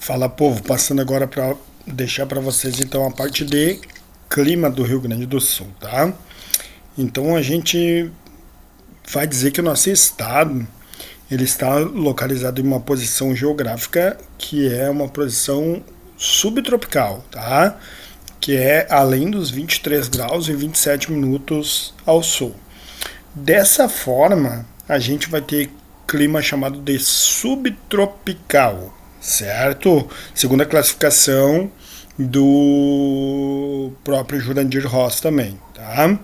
Fala, povo, passando agora para deixar para vocês então a parte de clima do Rio Grande do Sul, tá? Então a gente vai dizer que o nosso estado ele está localizado em uma posição geográfica que é uma posição subtropical, tá? Que é além dos 23 graus e 27 minutos ao sul. Dessa forma, a gente vai ter clima chamado de subtropical, certo? Segundo a classificação do próprio Jurandir Ross também, tá?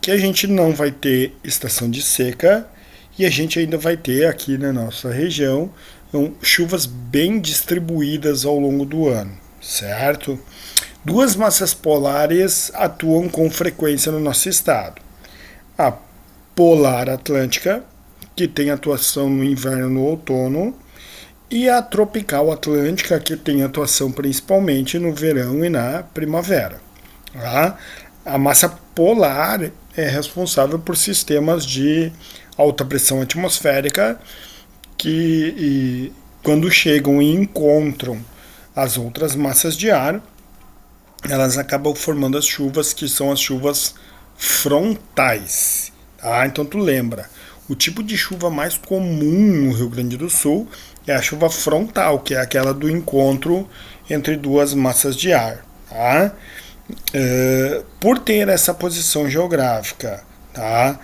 Que a gente não vai ter estação de seca e a gente ainda vai ter aqui na nossa região chuvas bem distribuídas ao longo do ano, certo? Duas massas polares atuam com frequência no nosso estado. A polar atlântica, que tem atuação no inverno e no outono, e a tropical atlântica, que tem atuação principalmente no verão e na primavera. Tá? A massa polar é responsável por sistemas de alta pressão atmosférica que, quando chegam e encontram as outras massas de ar, elas acabam formando as chuvas, que são as chuvas frontais. Tá? Então tu lembra, o tipo de chuva mais comum no Rio Grande do Sul é a chuva frontal, que é aquela do encontro entre duas massas de ar. Tá? Por ter essa posição geográfica, tá?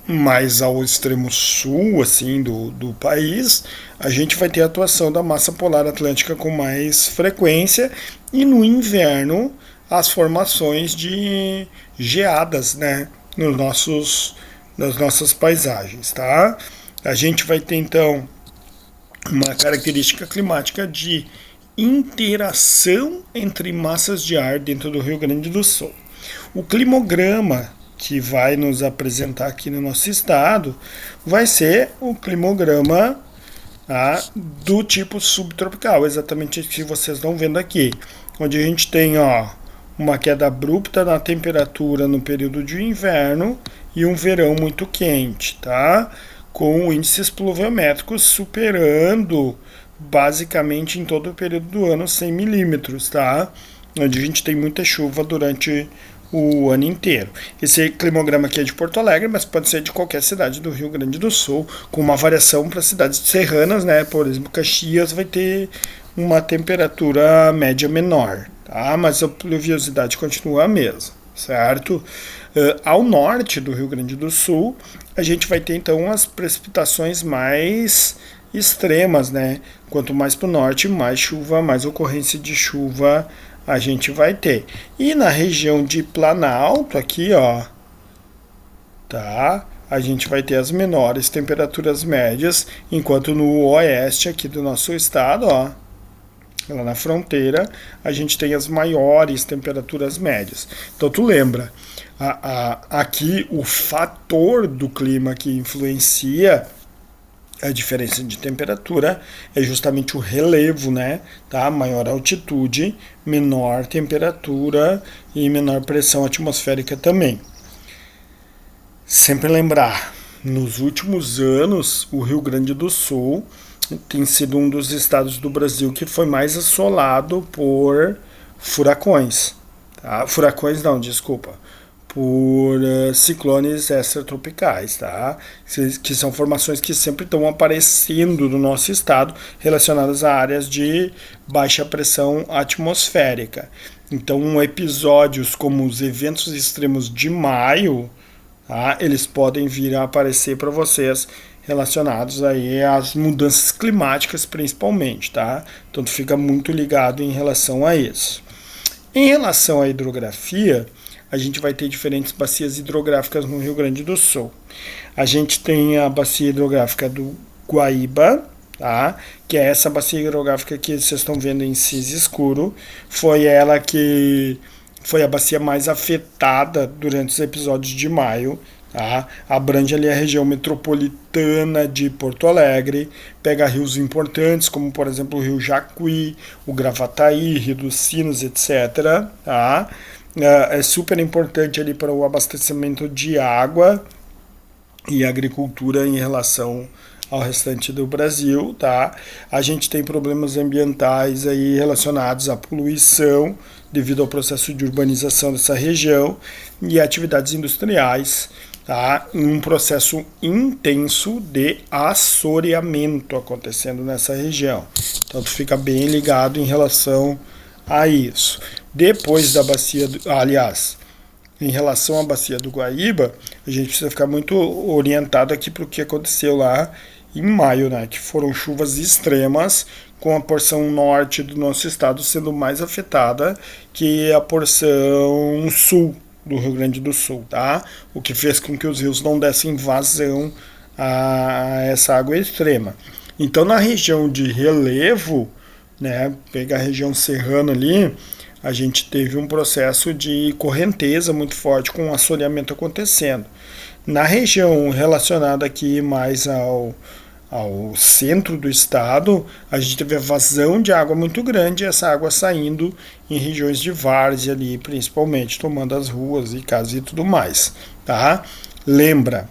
Mais ao extremo sul assim, do país, a gente vai ter a atuação da massa polar atlântica com mais frequência e no inverno as formações de geadas, né, nas nossas paisagens, tá? A gente vai ter então uma característica climática de interação entre massas de ar dentro do Rio Grande do Sul. O climograma que vai nos apresentar aqui no nosso estado vai ser o climograma do tipo subtropical, exatamente o que vocês estão vendo aqui, onde a gente tem uma queda abrupta na temperatura no período de inverno e um verão muito quente, tá? Com índices pluviométricos superando basicamente em todo o período do ano 100 milímetros, tá? Onde a gente tem muita chuva durante o ano inteiro. Esse climograma aqui é de Porto Alegre, mas pode ser de qualquer cidade do Rio Grande do Sul, com uma variação para cidades serranas, né? Por exemplo, Caxias vai ter uma temperatura média menor, tá? Mas a pluviosidade continua a mesma, certo? Ao norte do Rio Grande do Sul, a gente vai ter então as precipitações mais extremas, né? Quanto mais para o norte, mais chuva, mais ocorrência de chuva a gente vai ter. E na região de Planalto aqui, tá? A gente vai ter as menores temperaturas médias, enquanto no oeste aqui do nosso estado, lá na fronteira, a gente tem as maiores temperaturas médias. Então tu lembra, aqui o fator do clima que influencia a diferença de temperatura é justamente o relevo, né? Tá? Maior altitude, menor temperatura e menor pressão atmosférica também. Sempre lembrar, nos últimos anos, o Rio Grande do Sul tem sido um dos estados do Brasil que foi mais assolado por furacões. Tá? Furacões não, desculpa. Por ciclones extratropicais, tá? Que são formações que sempre estão aparecendo no nosso estado relacionadas a áreas de baixa pressão atmosférica. Então, episódios como os eventos extremos de maio, tá? Eles podem vir a aparecer para vocês relacionados aí às mudanças climáticas principalmente, tá? Então, tu fica muito ligado em relação a isso. Em relação à hidrografia, a gente vai ter diferentes bacias hidrográficas no Rio Grande do Sul. A gente tem a bacia hidrográfica do Guaíba, tá? Que é essa bacia hidrográfica que vocês estão vendo em cinza escuro. Foi ela que foi a bacia mais afetada durante os episódios de maio. Tá? Abrange ali a região metropolitana de Porto Alegre, pega rios importantes, como por exemplo o Rio Jacuí, o Gravataí, Rio dos Sinos, etc. Tá? É super importante ali para o abastecimento de água e agricultura em relação ao restante do Brasil, tá? A gente tem problemas ambientais aí relacionados à poluição devido ao processo de urbanização dessa região e atividades industriais, tá? Um processo intenso de assoreamento acontecendo nessa região. Então tu fica bem ligado em relação a isso. Depois da bacia, em relação à bacia do Guaíba, a gente precisa ficar muito orientado aqui para o que aconteceu lá em maio, né? Que foram chuvas extremas, com a porção norte do nosso estado sendo mais afetada que a porção sul do Rio Grande do Sul, tá? O que fez com que os rios não dessem vazão a essa água extrema. Então, na região de relevo, né? Pegar a região serrana ali, a gente teve um processo de correnteza muito forte com o assoreamento acontecendo. Na região relacionada aqui mais ao centro do estado, a gente teve a vazão de água muito grande, e essa água saindo em regiões de várzea ali, principalmente, tomando as ruas e casas e tudo mais, tá? Lembra,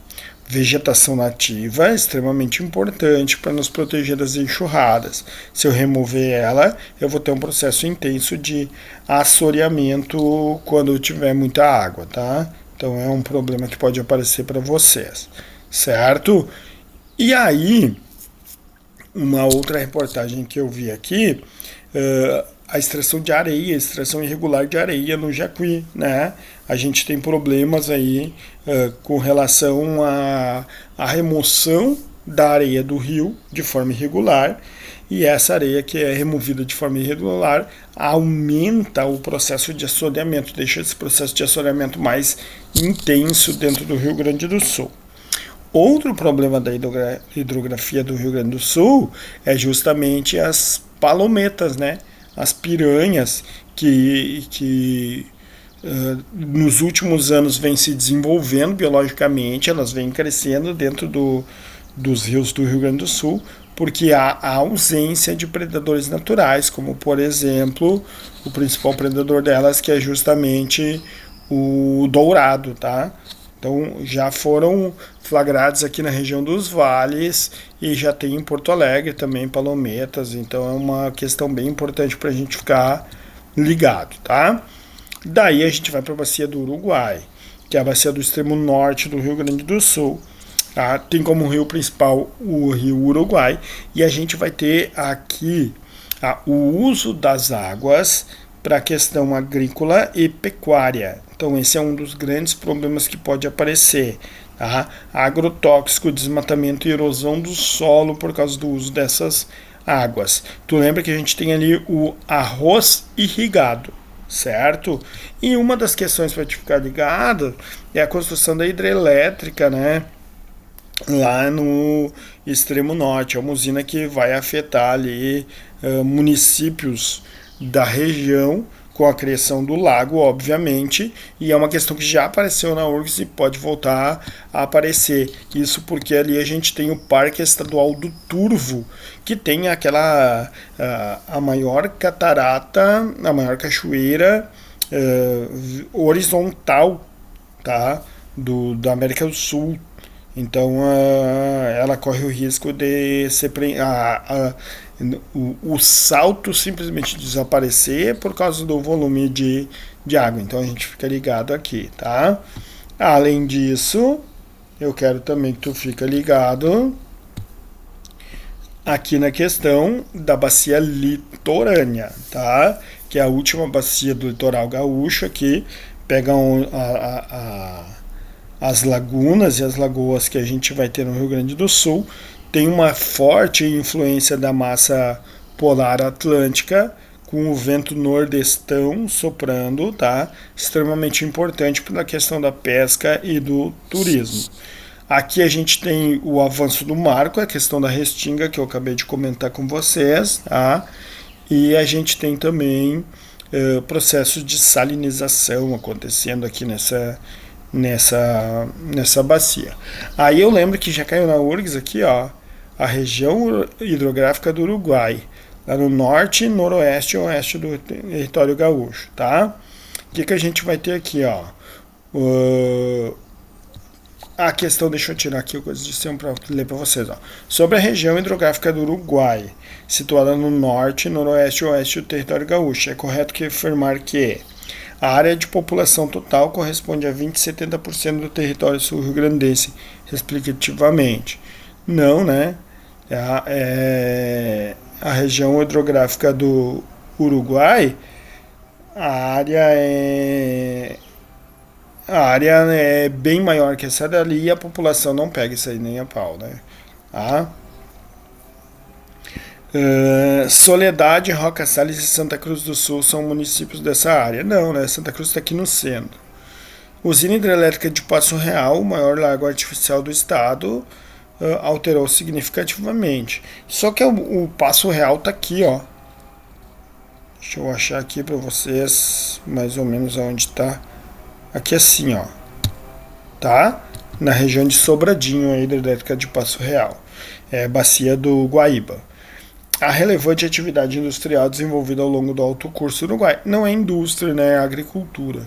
vegetação nativa é extremamente importante para nos proteger das enxurradas. Se eu remover ela, eu vou ter um processo intenso de assoreamento quando tiver muita água, tá? Então é um problema que pode aparecer para vocês, certo? E aí, uma outra reportagem que eu vi aqui, a extração de areia, a extração irregular de areia no Jacuí, né? A gente tem problemas aí com relação à remoção da areia do rio de forma irregular, e essa areia que é removida de forma irregular aumenta o processo de assoreamento, deixa esse processo de assoreamento mais intenso dentro do Rio Grande do Sul. Outro problema da hidrografia do Rio Grande do Sul é justamente as palometas, né? As piranhas que nos últimos anos vêm se desenvolvendo biologicamente, elas vêm crescendo dentro dos rios do Rio Grande do Sul, porque há a ausência de predadores naturais, como por exemplo, o principal predador delas, que é justamente o dourado, tá? Então já foram flagrados aqui na região dos vales e já tem em Porto Alegre também palometas, então é uma questão bem importante para a gente ficar ligado, tá? Daí a gente vai para a bacia do Uruguai, que é a bacia do extremo norte do Rio Grande do Sul. Tá? Tem como rio principal o rio Uruguai e a gente vai ter aqui o uso das águas para a questão agrícola e pecuária. Então esse é um dos grandes problemas que pode aparecer. Tá? Agrotóxico, desmatamento e erosão do solo por causa do uso dessas águas. Tu lembra que a gente tem ali o arroz irrigado, certo? E uma das questões para te ficar ligado é a construção da hidrelétrica, né? Lá no extremo norte, é uma usina que vai afetar ali municípios da região com a criação do lago, obviamente, e é uma questão que já apareceu na URGS e pode voltar a aparecer. Isso porque ali a gente tem o Parque Estadual do Turvo, que tem aquela a maior catarata, a maior cachoeira horizontal, tá? Da América do Sul. Então ela corre o risco de ser o salto simplesmente desaparecer por causa do volume de água. Então a gente fica ligado aqui, tá? Além disso, eu quero também que tu fica ligado aqui na questão da bacia litorânea, tá? Que é a última bacia do litoral gaúcho aqui, pegam as lagunas e as lagoas que a gente vai ter no Rio Grande do Sul. Tem uma forte influência da massa polar atlântica, com o vento nordestão soprando, tá? Extremamente importante para a questão da pesca e do turismo. Aqui a gente tem o avanço do mar, com a questão da restinga que eu acabei de comentar com vocês, tá? E a gente tem também processos de salinização acontecendo aqui nessa bacia. Aí eu lembro que já caiu na URGS aqui, ó, a região hidrográfica do Uruguai, lá no norte, noroeste e oeste do território gaúcho, tá? O que a gente vai ter aqui, ó? a questão, deixa eu tirar aqui a coisa de cima para ler para vocês. Ó. Sobre a região hidrográfica do Uruguai, situada no norte, noroeste e oeste do território gaúcho, é correto afirmar que a área de população total corresponde a 20 e 70% do território sul-rio-grandense, respectivamente. Não, né? A região hidrográfica do Uruguai, a área é a área é bem maior que essa dali e a população não pega isso aí nem a pau, né? Tá? Soledade, Roca Salles e Santa Cruz do Sul são municípios dessa área. Não, né? Santa Cruz está aqui no centro. Usina hidrelétrica de Passo Real, o maior lago artificial do estado, alterou significativamente. Só que o Passo Real está aqui, ó. Deixa eu achar aqui para vocês mais ou menos aonde está. Aqui assim, ó, tá? Na região de Sobradinho, a hidrelétrica de Passo Real, bacia do Guaíba. A relevante atividade industrial desenvolvida ao longo do Alto Curso do Uruguai não é indústria, né? É agricultura.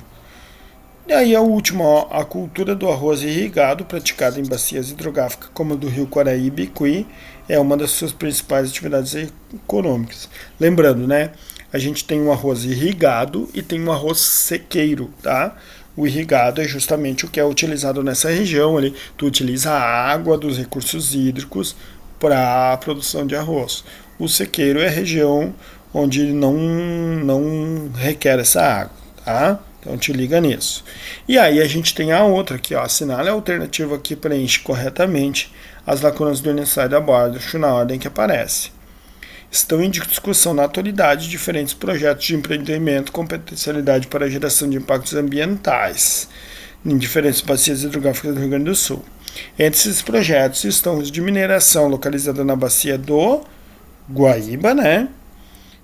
E aí a última, ó, a cultura do arroz irrigado, praticada em bacias hidrográficas como a do Rio Quaraíba e Icuí, é uma das suas principais atividades econômicas. Lembrando, né? A gente tem um arroz irrigado e tem um arroz sequeiro, tá? O irrigado é justamente o que é utilizado nessa região. Ali, tu utiliza a água dos recursos hídricos para a produção de arroz. O sequeiro é a região onde não requer essa água, tá? Então te liga nisso. E aí a gente tem a outra aqui, ó, assinale a alternativa que preenche corretamente as lacunas do enunciado abaixo na ordem que aparece. Estão em discussão na atualidade diferentes projetos de empreendimento com potencialidade para a geração de impactos ambientais em diferentes bacias hidrográficas do Rio Grande do Sul. Entre esses projetos estão os de mineração localizada na bacia do Guaíba, né,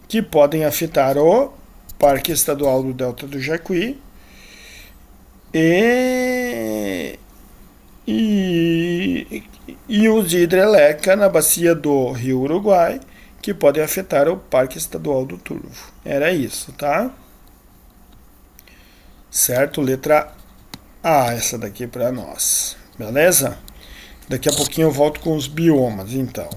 que podem afetar o Parque Estadual do Delta do Jacuí e os de hidrelétrica na bacia do Rio Uruguai, que podem afetar o Parque Estadual do Turvo. Era isso, tá? Certo? Letra A, essa daqui para nós. Beleza? Daqui a pouquinho eu volto com os biomas, então.